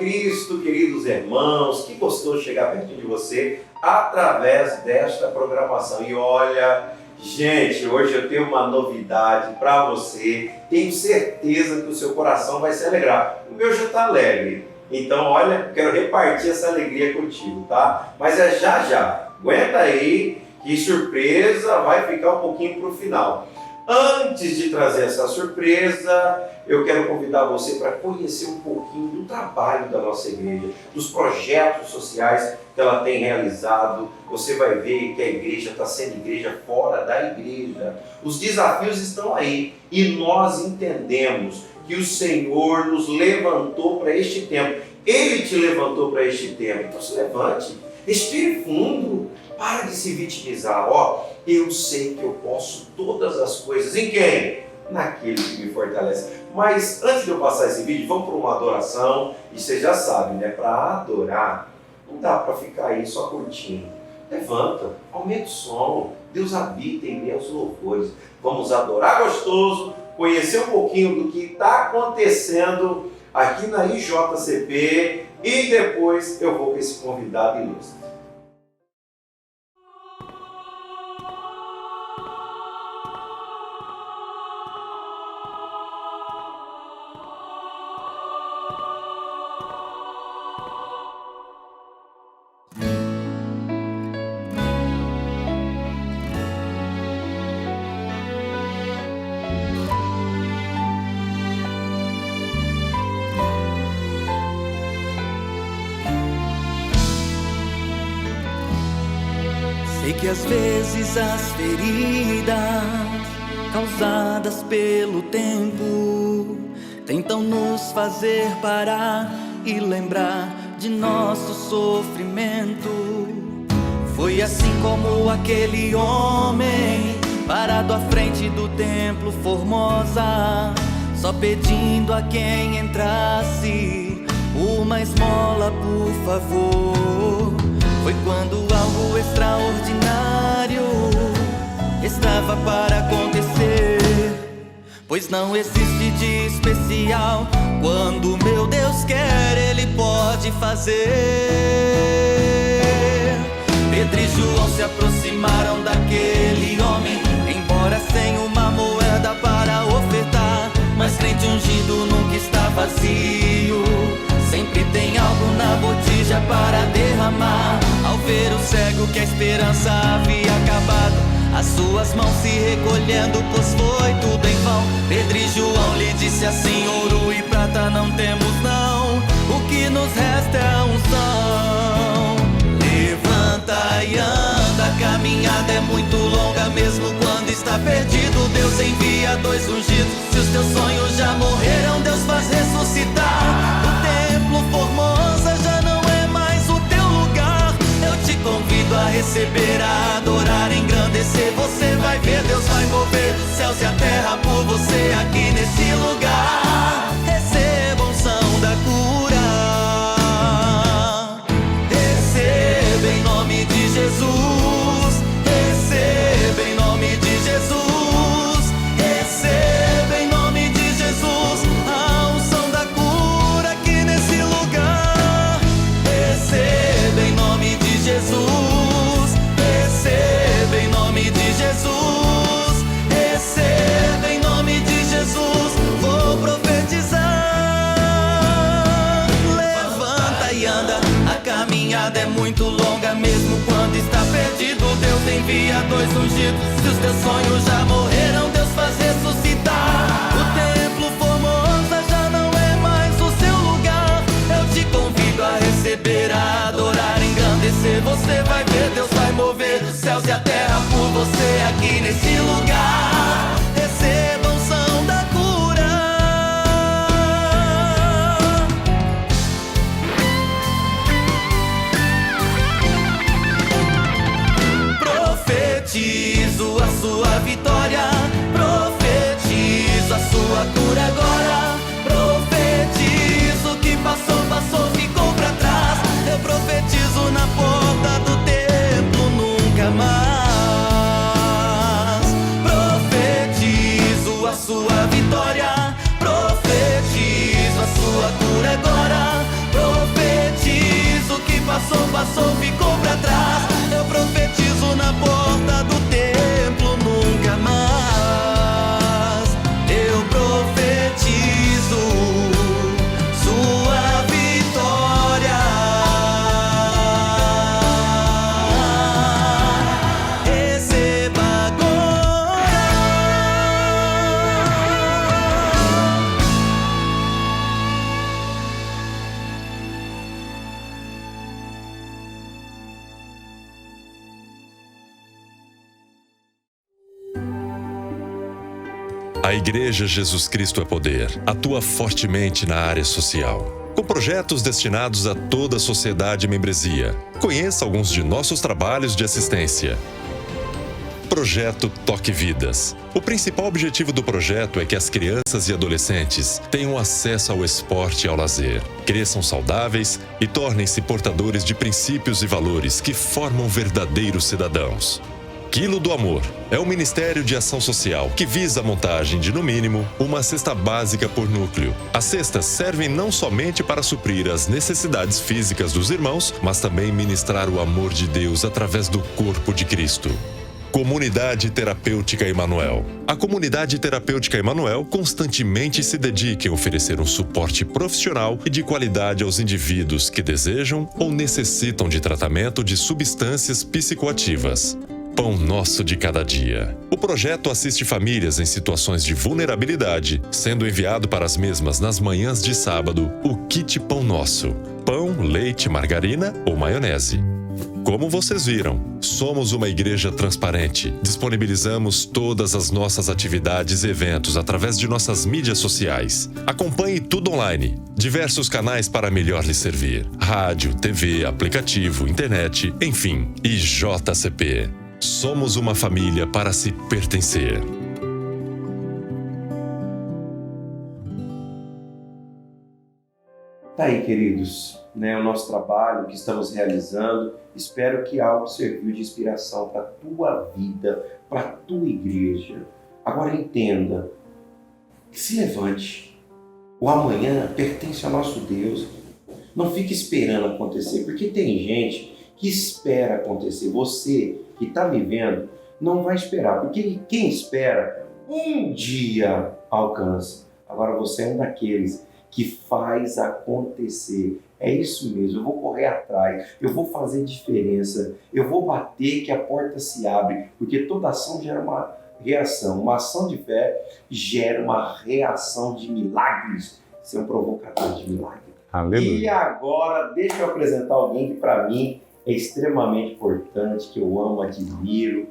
Cristo, queridos irmãos, que gostoso chegar perto de você através desta programação. E olha, gente, hoje eu tenho uma novidade para você. Tenho certeza que o seu coração vai se alegrar. O meu já está alegre. Então, olha, quero repartir essa alegria contigo, tá? Mas é já já. Aguenta aí, que surpresa vai ficar um pouquinho para o final. Antes de trazer essa surpresa, eu quero convidar você para conhecer um pouquinho do trabalho da nossa igreja, dos projetos sociais que ela tem realizado. Você vai ver que a igreja está sendo igreja fora da igreja. Os desafios estão aí e nós entendemos que o Senhor nos levantou para este tempo. Ele te levantou para este tempo. Então se levante, respire fundo, para de se vitimizar. Eu sei que eu posso todas as coisas. Em quem? Naquele que me fortalece. Mas antes de eu passar esse vídeo, vamos para uma adoração. E você já sabe, né? Para adorar, não dá para ficar aí só curtindo. Levanta, aumenta o som. Deus habita em meus louvores. Vamos adorar gostoso, conhecer um pouquinho do que está acontecendo aqui na IJCP. E depois eu vou com esse convidado ilustre. Sei que às vezes as feridas causadas pelo tempo tentam nos fazer parar e lembrar de nosso sofrimento. Foi assim como aquele homem parado à frente do templo Formosa, só pedindo a quem entrasse uma esmola, por favor. Foi quando algo extraordinário estava para acontecer, pois não existe dia especial. Quando meu Deus quer, Ele pode fazer. Pedro e João se aproximaram daquele homem, embora sem uma moeda para ofertar. Mas crente ungido nunca está vazio, sempre tem algo na botija para derramar. Ao ver o cego que a esperança havia acabado, as suas mãos se recolhendo, pois foi tudo em vão. Pedro e João lhe disse assim: ouro e prata não temos não, o que nos resta é a unção. Levanta e anda, a caminhada é muito longa, mesmo quando está perdido. Deus envia dois ungidos. Se os teus sonhos já morreram, Deus faz ressuscitar. O templo Formosa já não é mais o teu lugar. Eu te convido a receber, a adorar, engrandecer. Você vai ver, Deus vai mover os céus e a terra por você aqui nesse lugar. Receba a unção da cura, receba em nome de Jesus, receba em nome de Jesus, receba em nome de Jesus a unção da cura aqui nesse lugar. Receba em nome de Jesus, receba em nome de Jesus, receba em nome de Jesus. Vou profetizar. Levanta e anda, a caminhada é muito longa, mesmo quando está perdido. Deus envia dois ungidos. Se os teus sonhos já morreram, Deus faz ressuscitar. O templo Formosa já não é mais o seu lugar. Eu te convido a receber, a adorar, engrandecer. Você vai ver, Deus vai mover os céus e a terra por você aqui nesse lugar. Receba a unção da cura. Profetizo a sua vitória, profetizo a sua passou ficou pra trás. Eu profetizo na porta do templo nunca mais. Eu profetizo sua vitória. Receba agora. A Igreja Jesus Cristo é Poder atua fortemente na área social, com projetos destinados a toda a sociedade e membresia. Conheça alguns de nossos trabalhos de assistência. Projeto Toque Vidas. O principal objetivo do projeto é que as crianças e adolescentes tenham acesso ao esporte e ao lazer, cresçam saudáveis e tornem-se portadores de princípios e valores que formam verdadeiros cidadãos. Quilo do Amor é um ministério de ação social que visa a montagem de, no mínimo, uma cesta básica por núcleo. As cestas servem não somente para suprir as necessidades físicas dos irmãos, mas também ministrar o amor de Deus através do corpo de Cristo. Comunidade Terapêutica Emanuel. A Comunidade Terapêutica Emanuel constantemente se dedica em oferecer um suporte profissional e de qualidade aos indivíduos que desejam ou necessitam de tratamento de substâncias psicoativas. Pão Nosso de Cada Dia. O projeto assiste famílias em situações de vulnerabilidade, sendo enviado para as mesmas nas manhãs de sábado o kit Pão Nosso. Pão, leite, margarina ou maionese. Como vocês viram, somos uma igreja transparente. Disponibilizamos todas as nossas atividades e eventos através de nossas mídias sociais. Acompanhe tudo online. Diversos canais para melhor lhe servir. Rádio, TV, aplicativo, internet, enfim. E JCP. Somos uma família para se pertencer. Tá aí, queridos, o nosso trabalho que estamos realizando. Espero que algo serviu de inspiração para a tua vida, para a tua igreja. Agora entenda, se levante. O amanhã pertence ao nosso Deus. Não fique esperando acontecer, porque tem gente que espera acontecer. Você que está me vendo não vai esperar, porque quem espera um dia alcança. Agora você é um daqueles que faz acontecer. É isso mesmo, eu vou correr atrás, eu vou fazer diferença, eu vou bater que a porta se abre, porque toda ação gera uma reação. Uma ação de fé gera uma reação de milagres. Você é um provocador de milagres. Aleluia. E agora, deixa eu apresentar alguém que para mim é extremamente importante, que eu amo, admiro,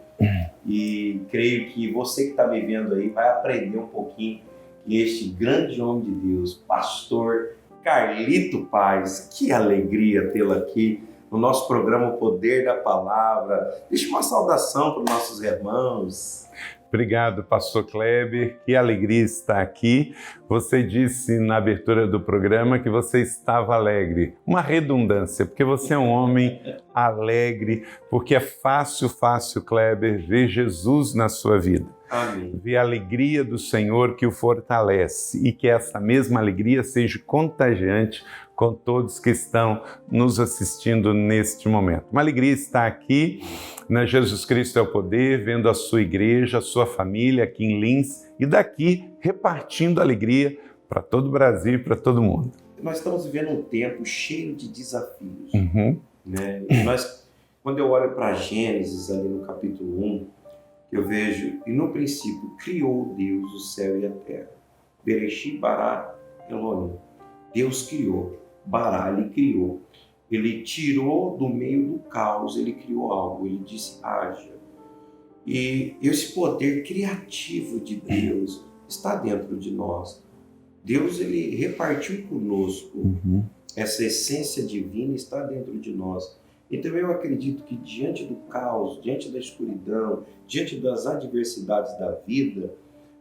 e creio que você que está me vendo aí vai aprender um pouquinho com este grande homem de Deus, pastor Carlito Paz. Que alegria tê-lo aqui no nosso programa O Poder da Palavra. Deixa uma saudação para os nossos irmãos. Obrigado, pastor Kleber. Que alegria estar aqui. Você disse na abertura do programa que você estava alegre. Uma redundância, porque você é um homem alegre, porque é fácil, Kleber, ver Jesus na sua vida. Amém. Ver a alegria do Senhor que o fortalece e que essa mesma alegria seja contagiante com todos que estão nos assistindo neste momento. Uma alegria estar aqui na Jesus Cristo é o Poder, vendo a sua igreja, a sua família aqui em Lins e daqui repartindo alegria para todo o Brasil e para todo mundo. Nós estamos vivendo um tempo cheio de desafios. Né? E quando eu olho para Gênesis, ali no capítulo 1, eu vejo, e no princípio criou Deus o céu e a terra. Bereshit bara Elohim. Deus criou. Bará, ele criou. Ele tirou do meio do caos, ele criou algo, ele disse haja. E esse poder criativo de Deus está dentro de nós. Deus, ele repartiu conosco. Essa essência divina está dentro de nós. Então eu acredito que diante do caos, diante da escuridão, diante das adversidades da vida,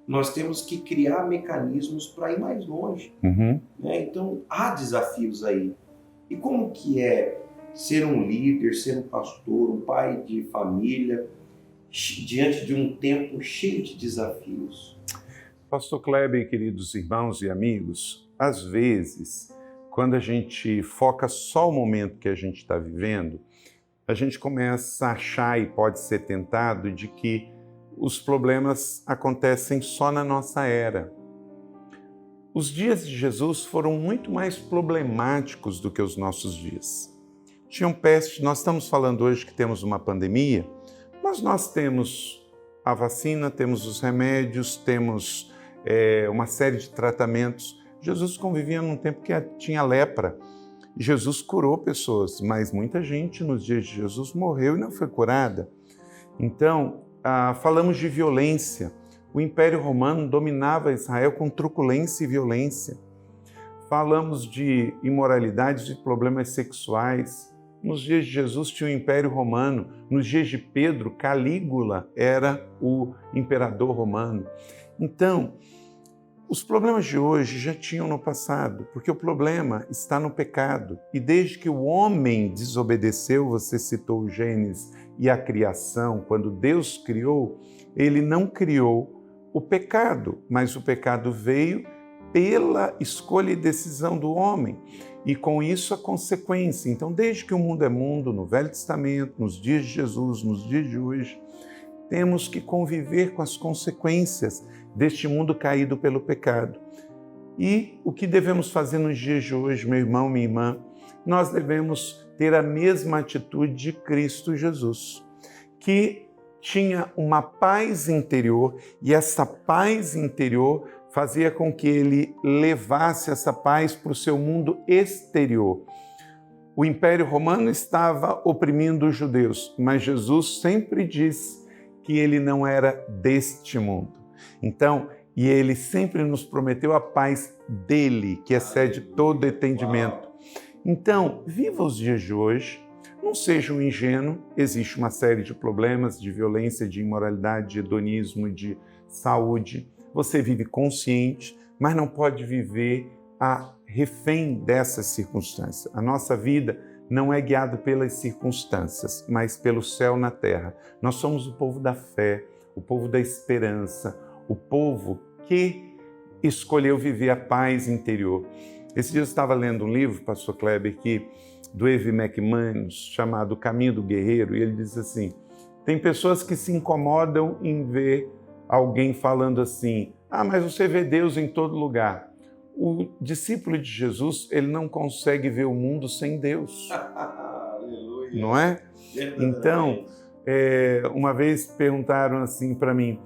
nós temos que criar mecanismos para ir mais longe. Então há desafios aí. E como que é ser um líder, ser um pastor, um pai de família, diante de um tempo cheio de desafios? Pastor Kleber, queridos irmãos e amigos, às vezes quando a gente foca só o momento que a gente está vivendo, a gente começa a achar e pode ser tentado de que os problemas acontecem só na nossa era. Os dias de Jesus foram muito mais problemáticos do que os nossos dias. Tinham peste, nós estamos falando hoje que temos uma pandemia, mas nós temos a vacina, temos os remédios, temos uma série de tratamentos. Jesus convivia num tempo que tinha lepra. Jesus curou pessoas, mas muita gente nos dias de Jesus morreu e não foi curada. Então, falamos de violência. O Império Romano dominava Israel com truculência e violência. Falamos de imoralidades e problemas sexuais. Nos dias de Jesus tinha o Império Romano. Nos dias de Pedro, Calígula era o imperador romano. Então, os problemas de hoje já tinham no passado, porque o problema está no pecado. E desde que o homem desobedeceu, você citou o Gênesis e a criação, quando Deus criou, ele não criou o pecado, mas o pecado veio pela escolha e decisão do homem. E com isso a consequência. Então, desde que o mundo é mundo, no Velho Testamento, nos dias de Jesus, nos dias de hoje, temos que conviver com as consequências deste mundo caído pelo pecado. E o que devemos fazer nos dias de hoje, meu irmão, minha irmã? Nós devemos ter a mesma atitude de Cristo Jesus, que tinha uma paz interior, e essa paz interior fazia com que ele levasse essa paz para o seu mundo exterior. O Império Romano estava oprimindo os judeus, mas Jesus sempre disse que ele não era deste mundo. Então, e ele sempre nos prometeu a paz dele, que excede todo entendimento. Então, viva os dias de hoje, não seja um ingênuo, existe uma série de problemas de violência, de imoralidade, de hedonismo, de saúde. Você vive consciente, mas não pode viver a refém dessas circunstâncias. A nossa vida não é guiada pelas circunstâncias, mas pelo céu na terra. Nós somos o povo da fé, o povo da esperança, o povo que escolheu viver a paz interior. Esse dia eu estava lendo um livro, pastor Kleber, do Evi McManus, chamado Caminho do Guerreiro, e ele diz assim, tem pessoas que se incomodam em ver alguém falando assim, mas você vê Deus em todo lugar. O discípulo de Jesus, ele não consegue ver o mundo sem Deus. Aleluia. Não é? Então, uma vez perguntaram assim para mim,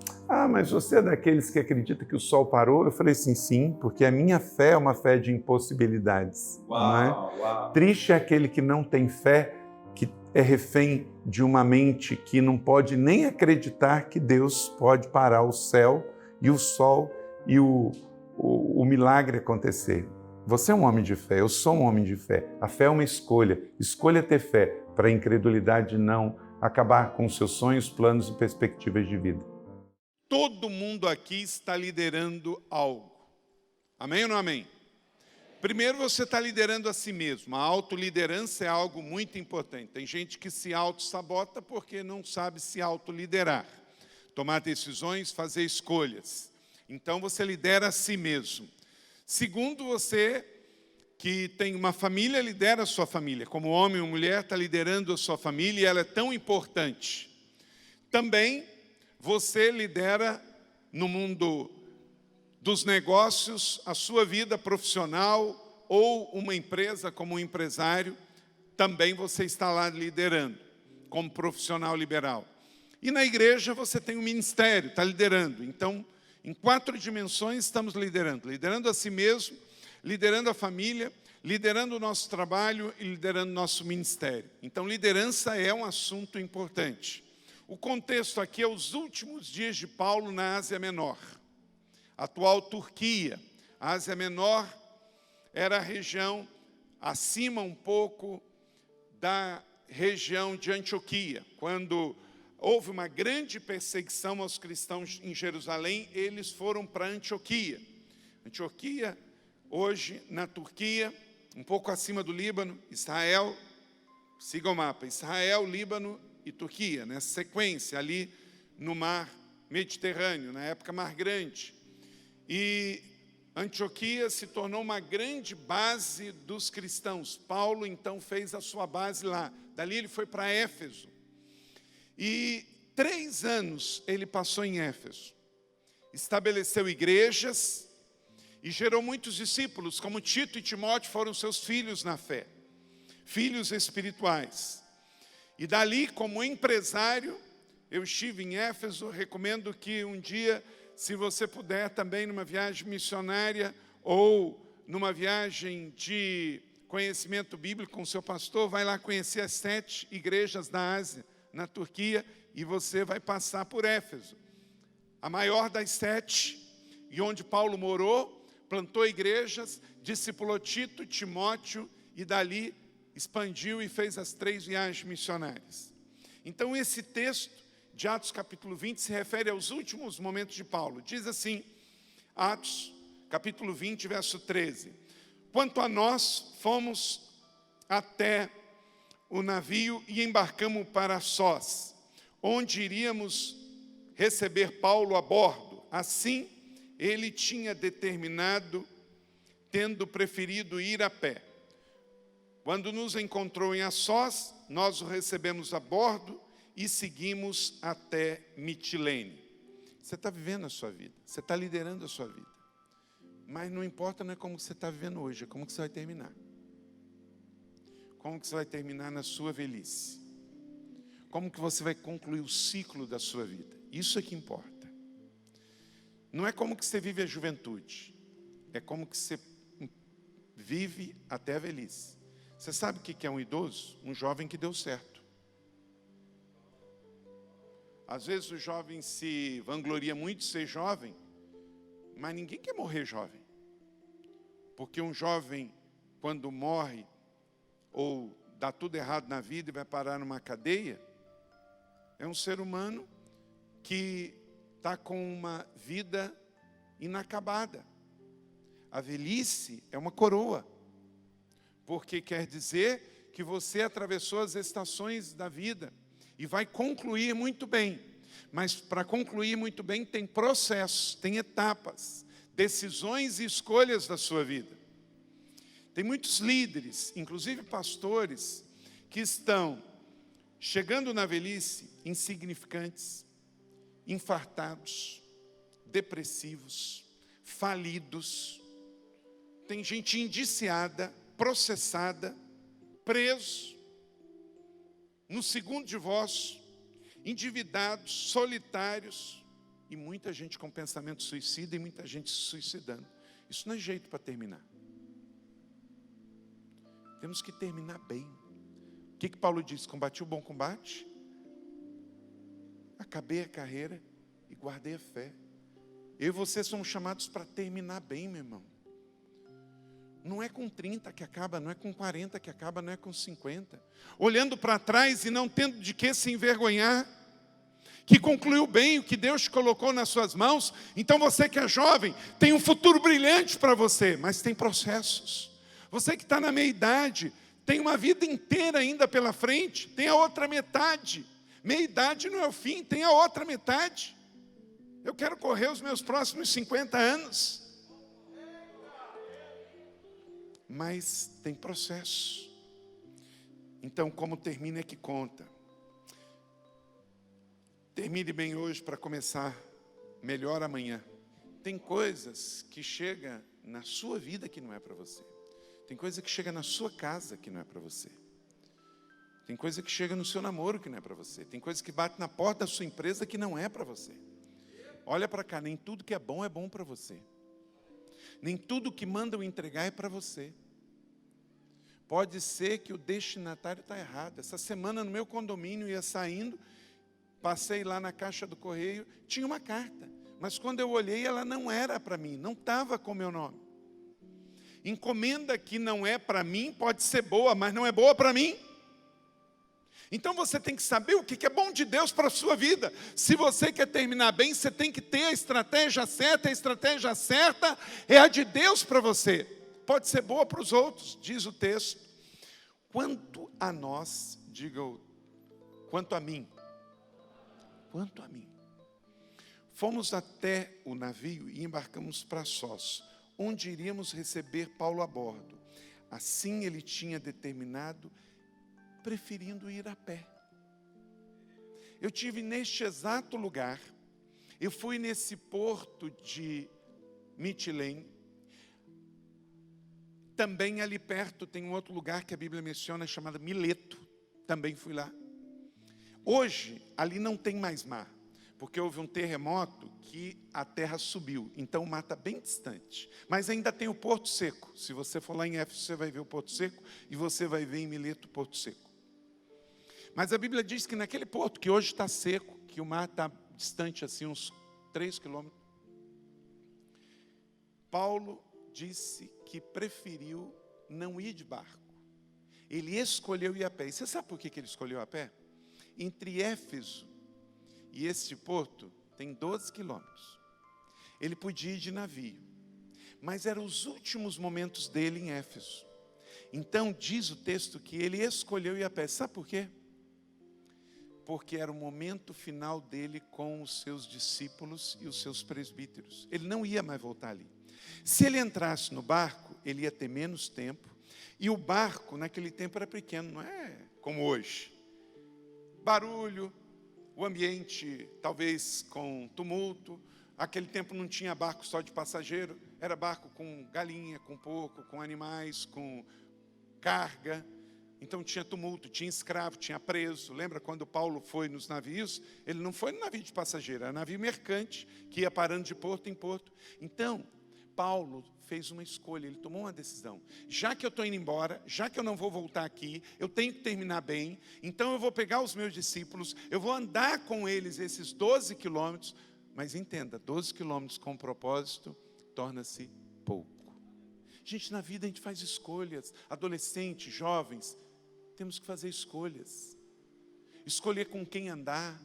mas você é daqueles que acredita que o sol parou? Eu falei assim, sim, porque a minha fé é uma fé de impossibilidades. Não é? Uau. Triste é aquele que não tem fé, que é refém de uma mente que não pode nem acreditar que Deus pode parar o céu e o sol e o milagre acontecer. Você é um homem de fé, eu sou um homem de fé. A fé é uma escolha. Escolha ter fé para a incredulidade não acabar com seus sonhos, planos e perspectivas de vida. Todo mundo aqui está liderando algo. Amém ou não amém? Primeiro você está liderando a si mesmo. A autoliderança é algo muito importante. Tem gente que se auto-sabota porque não sabe se autoliderar. Tomar decisões, fazer escolhas. Então você lidera a si mesmo. Segundo, você que tem uma família, lidera a sua família. Como homem ou mulher, está liderando a sua família e ela é tão importante. Também você lidera no mundo dos negócios, a sua vida profissional ou uma empresa como um empresário, também você está lá liderando, como profissional liberal. E na igreja você tem um ministério, está liderando. Então, em 4 dimensões estamos liderando. Liderando a si mesmo, liderando a família, liderando o nosso trabalho e liderando o nosso ministério. Então, liderança é um assunto importante. O contexto aqui é os últimos dias de Paulo na Ásia Menor. Atual Turquia. A Ásia Menor era a região acima um pouco da região de Antioquia. Quando houve uma grande perseguição aos cristãos em Jerusalém, eles foram para Antioquia. Antioquia, hoje na Turquia, um pouco acima do Líbano, Israel, siga o mapa, Israel, Líbano e Turquia, nessa sequência ali no mar Mediterrâneo, na época Mar Grande. E Antioquia se tornou uma grande base dos cristãos. Paulo, então, fez a sua base lá. Dali ele foi para Éfeso. E 3 anos ele passou em Éfeso. Estabeleceu igrejas e gerou muitos discípulos, como Tito e Timóteo foram seus filhos na fé, filhos espirituais. E dali, como empresário, eu estive em Éfeso. Recomendo que um dia, se você puder também numa viagem missionária ou numa viagem de conhecimento bíblico com o seu pastor, vai lá conhecer as 7 igrejas da Ásia, na Turquia, e você vai passar por Éfeso. A maior das 7, e onde Paulo morou, plantou igrejas, discipulou Tito, Timóteo, e dali expandiu e fez as 3 viagens missionárias. Então esse texto de Atos capítulo 20 se refere aos últimos momentos de Paulo. Diz assim, Atos capítulo 20, verso 13. Quanto a nós, fomos até o navio e embarcamos para Sós, onde iríamos receber Paulo a bordo. Assim, ele tinha determinado, tendo preferido ir a pé. Quando nos encontrou em Assós, nós o recebemos a bordo e seguimos até Mitilene. Você está vivendo a sua vida, você está liderando a sua vida. Mas não importa, não é como você está vivendo hoje, é como que você vai terminar. Como que você vai terminar na sua velhice. Como que você vai concluir o ciclo da sua vida. Isso é que importa. Não é como que você vive a juventude, é como que você vive até a velhice. Você sabe o que é um idoso? Um jovem que deu certo. Às vezes o jovem se vangloria muito de ser jovem, mas ninguém quer morrer jovem. Porque um jovem, quando morre, ou dá tudo errado na vida e vai parar numa cadeia, é um ser humano que está com uma vida inacabada. A velhice é uma coroa, porque quer dizer que você atravessou as estações da vida e vai concluir muito bem. Mas para concluir muito bem tem processos, tem etapas, decisões e escolhas da sua vida. Tem muitos líderes, inclusive pastores, que estão chegando na velhice insignificantes, infartados, depressivos, falidos. Tem gente indiciada, processada, preso, no segundo divórcio, endividados, solitários, e muita gente com pensamento suicida e muita gente se suicidando. Isso não é jeito para terminar. Temos que terminar bem. O que Paulo diz? Combati o bom combate, acabei a carreira e guardei a fé. Eu e você somos chamados para terminar bem, meu irmão. Não é com 30 que acaba, não é com 40 que acaba, não é com 50. Olhando para trás e não tendo de que se envergonhar, que concluiu bem o que Deus colocou nas suas mãos. Então você que é jovem, tem um futuro brilhante para você, mas tem processos. Você que está na meia idade, tem uma vida inteira ainda pela frente, tem a outra metade. Meia idade não é o fim, tem a outra metade. Eu quero correr os meus próximos 50 anos. Mas tem processo. Então, como termina é que conta. Termine bem hoje para começar melhor amanhã. Tem coisas que chegam na sua vida que não é para você. Tem coisa que chega na sua casa que não é para você. Tem coisa que chega no seu namoro que não é para você. Tem coisa que bate na porta da sua empresa que não é para você. Olha para cá, nem tudo que é bom para você. Nem tudo que mandam entregar é para você. Pode ser que o destinatário está errado. Essa semana no meu condomínio ia saindo, passei lá na caixa do correio, tinha uma carta. Mas quando eu olhei, ela não era para mim, não estava com o meu nome. Encomenda que não é para mim, pode ser boa, mas não é boa para mim. Então você tem que saber o que é bom de Deus para a sua vida. Se você quer terminar bem, você tem que ter a estratégia certa. A estratégia certa é a de Deus para você. Pode ser boa para os outros, diz o texto. Quanto a nós, diga quanto a mim. Quanto a mim. Fomos até o navio e embarcamos para Sós, onde iríamos receber Paulo a bordo. Assim ele tinha determinado, preferindo ir a pé. Eu tive neste exato lugar, eu fui nesse porto de Mitilene. Também ali perto tem um outro lugar que a Bíblia menciona, chamado Mileto. Também fui lá. Hoje, ali não tem mais mar, porque houve um terremoto que a terra subiu. Então o mar está bem distante. Mas ainda tem o Porto Seco. Se você for lá em Éfeso, você vai ver o Porto Seco. E você vai ver em Mileto o Porto Seco. Mas a Bíblia diz que naquele porto, que hoje está seco, que o mar está distante assim, uns 3 quilômetros, Paulo disse que preferiu não ir de barco. Ele escolheu ir a pé. E você sabe por que ele escolheu a pé? Entre Éfeso e este porto tem 12 quilômetros. Ele podia ir de navio, mas eram os últimos momentos dele em Éfeso. Então diz o texto que ele escolheu ir a pé. Sabe por quê? Porque era o momento final dele com os seus discípulos e os seus presbíteros. Ele não ia mais voltar ali. Se ele entrasse no barco, ele ia ter menos tempo. E o barco, naquele tempo, era pequeno, não é como hoje. Barulho, o ambiente talvez com tumulto. Aquele tempo não tinha barco só de passageiro, era barco com galinha, com porco, com animais, com carga. Então tinha tumulto, tinha escravo, tinha preso. Lembra quando Paulo foi nos navios? Ele não foi no navio de passageiro, era navio mercante, que ia parando de porto em porto. Então, Paulo fez uma escolha, ele tomou uma decisão. Já que eu estou indo embora, já que eu não vou voltar aqui, eu tenho que terminar bem, então eu vou pegar os meus discípulos, eu vou andar com eles esses 12 quilômetros, mas entenda, 12 quilômetros com propósito, torna-se pouco. Gente, na vida a gente faz escolhas, adolescentes, jovens, temos que fazer escolhas. Escolher com quem andar,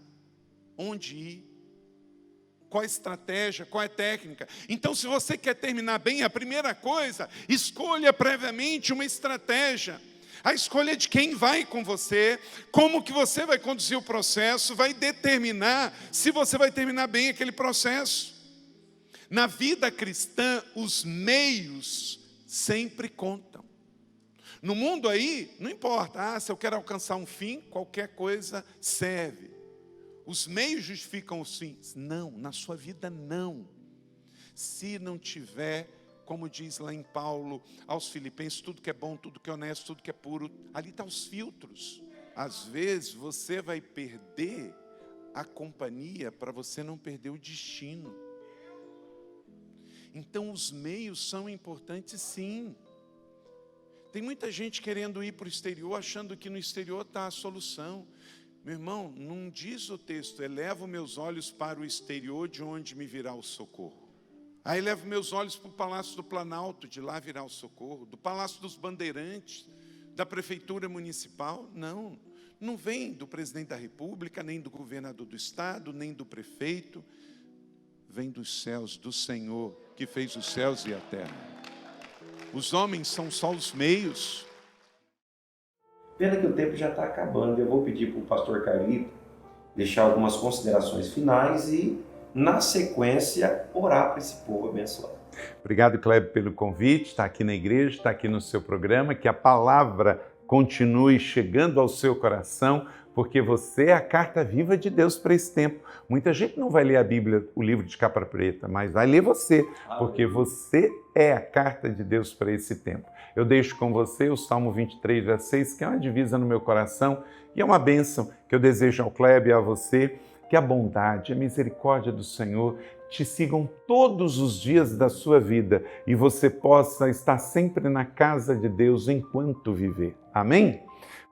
onde ir, qual a estratégia, qual a técnica. Então, se você quer terminar bem, a primeira coisa, escolha previamente uma estratégia. A escolha de quem vai com você, como que você vai conduzir o processo, vai determinar se você vai terminar bem aquele processo. Na vida cristã, os meios sempre contam. No mundo aí, não importa, se eu quero alcançar um fim, qualquer coisa serve. Os meios justificam os fins. Não, na sua vida não. Se não tiver, como diz lá em Paulo aos Filipenses, tudo que é bom, tudo que é honesto, tudo que é puro, ali estão os filtros. Às vezes você vai perder a companhia para você não perder o destino. Então os meios são importantes sim. Tem muita gente querendo ir para o exterior, achando que no exterior está a solução. Meu irmão, não diz o texto, elevo meus olhos para o exterior, de onde me virá o socorro. Aí elevo meus olhos para o Palácio do Planalto, de lá virá o socorro. Do Palácio dos Bandeirantes, da Prefeitura Municipal, não. Não vem do Presidente da República, nem do Governador do Estado, nem do Prefeito. Vem dos céus, do Senhor, que fez os céus e a terra. Os homens são só os meios. Pena que o tempo já está acabando, eu vou pedir para o pastor Carlito deixar algumas considerações finais e, na sequência, orar para esse povo abençoado. Obrigado, Kleber, pelo convite, está aqui na igreja, está aqui no seu programa, que a palavra continue chegando ao seu coração, porque você é a carta viva de Deus para esse tempo. Muita gente não vai ler a Bíblia, o livro de capa preta, mas vai ler você, porque você é a carta de Deus para esse tempo. Eu deixo com você o Salmo 23, verso 6, que é uma divisa no meu coração e é uma bênção que eu desejo ao Kleber e a você, que a bondade, a misericórdia do Senhor te sigam todos os dias da sua vida e você possa estar sempre na casa de Deus enquanto viver. Amém?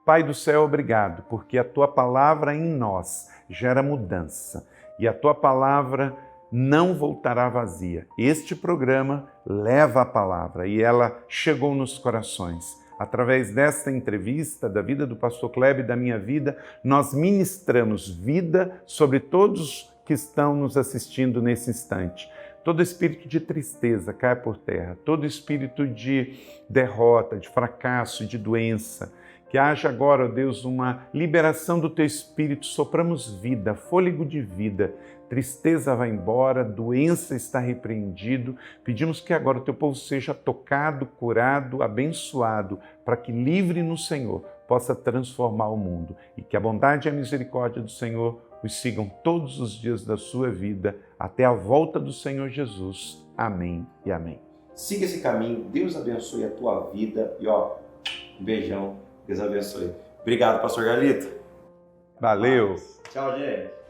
Pai do céu, obrigado, porque a Tua palavra em nós gera mudança e a Tua palavra não voltará vazia. Este programa leva a palavra e ela chegou nos corações. Através desta entrevista da vida do pastor Kleber e da minha vida, nós ministramos vida sobre todos que estão nos assistindo nesse instante. Todo espírito de tristeza cai por terra, todo espírito de derrota, de fracasso, de doença. Que haja agora, ó Deus, uma liberação do Teu Espírito, sopramos vida, fôlego de vida tristeza vai embora, doença está repreendido. Pedimos que agora o teu povo seja tocado, curado, abençoado, para que livre no Senhor possa transformar o mundo e que a bondade e a misericórdia do Senhor os sigam todos os dias da sua vida até a volta do Senhor Jesus. Amém e amém. Siga esse caminho, Deus abençoe a tua vida e um beijão, Deus abençoe. Obrigado, pastor Galito. Valeu! Tchau, gente.